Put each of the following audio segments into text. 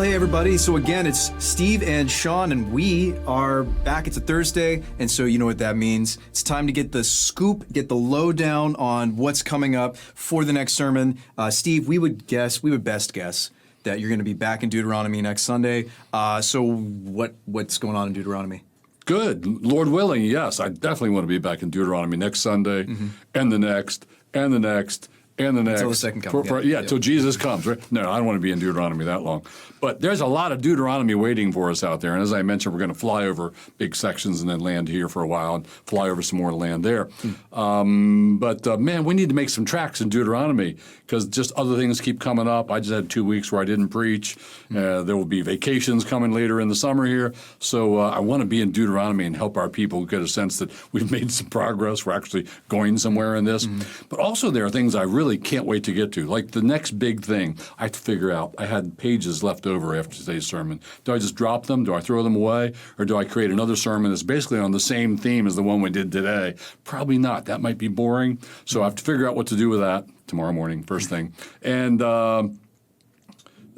Well, hey everybody. So again, it's Steve and Sean, and we are back. It's a Thursday, and so you know what that means. It's time to get the scoop, get the lowdown on what's coming up for the next sermon. Steve, we would best guess that you're going to be back in Deuteronomy next Sunday. So what's going on in Deuteronomy? Good. Lord willing, yes. I definitely want to be back in Deuteronomy next Sunday, and the next, and the next, and the next. Until the second coming. Till Jesus comes, right? No, I don't want to be in Deuteronomy that long. But there's a lot of Deuteronomy waiting for us out there. And as I mentioned, we're going to fly over big sections and then land here for a while and fly over some more and land there. Man, we need to make some tracks in Deuteronomy because just other things keep coming up. I just had 2 weeks where I didn't preach. There will be vacations coming later in the summer here. So I want to be in Deuteronomy and help our people get a sense that we've made some progress. We're actually going somewhere in this. But also there are things I really can't wait to get to. Like the next big thing I have to figure out. I had pages left over after today's sermon. Do I just drop them? Do I throw them away? Or do I create another sermon that's basically on the same theme as the one we did today? Probably not. That might be boring. So I have to figure out what to do with that tomorrow morning, first thing. And what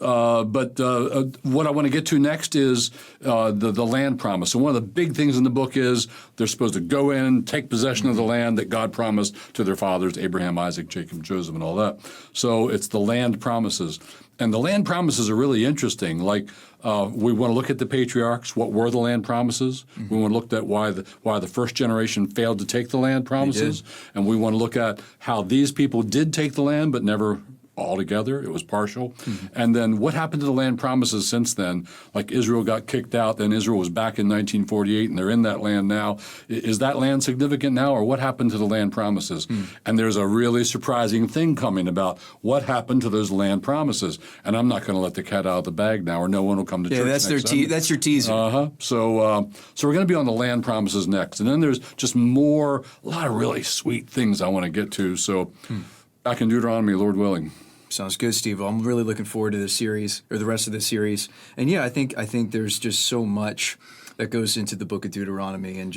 I want to get to next is the land promise. So one of the big things in the book is they're supposed to go in, take possession of the land that God promised to their fathers, Abraham, Isaac, Jacob, Joseph, and all that. So it's the land promises. And the land promises are really interesting. Like we want to look at the patriarchs. What were the land promises? We want to look at why the first generation failed to take the land promises. And we want to look at how these people did take the land but never altogether. It was partial. And then what happened to the land promises since then? Like Israel got kicked out, then Israel was back in 1948, and they're in that land now. Is that land significant now, or what happened to the land promises? And there's a really surprising thing coming about what happened to those land promises. And I'm not going to let the cat out of the bag now, or no one will come to church that's next Sunday. that's your teaser. So we're going to be on the land promises next. And then there's just a lot of really sweet things I want to get to. So back in Deuteronomy, Lord willing. Sounds good, Steve. Well, I'm really looking forward to this series, or the rest of this series. And yeah, I think there's just so much that goes into the book of Deuteronomy, and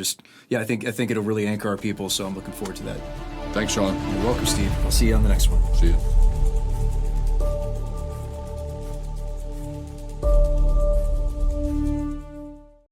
I think it'll really anchor our people. So I'm looking forward to that. Thanks, Sean. You're welcome, Steve. I'll see you on the next one. See you.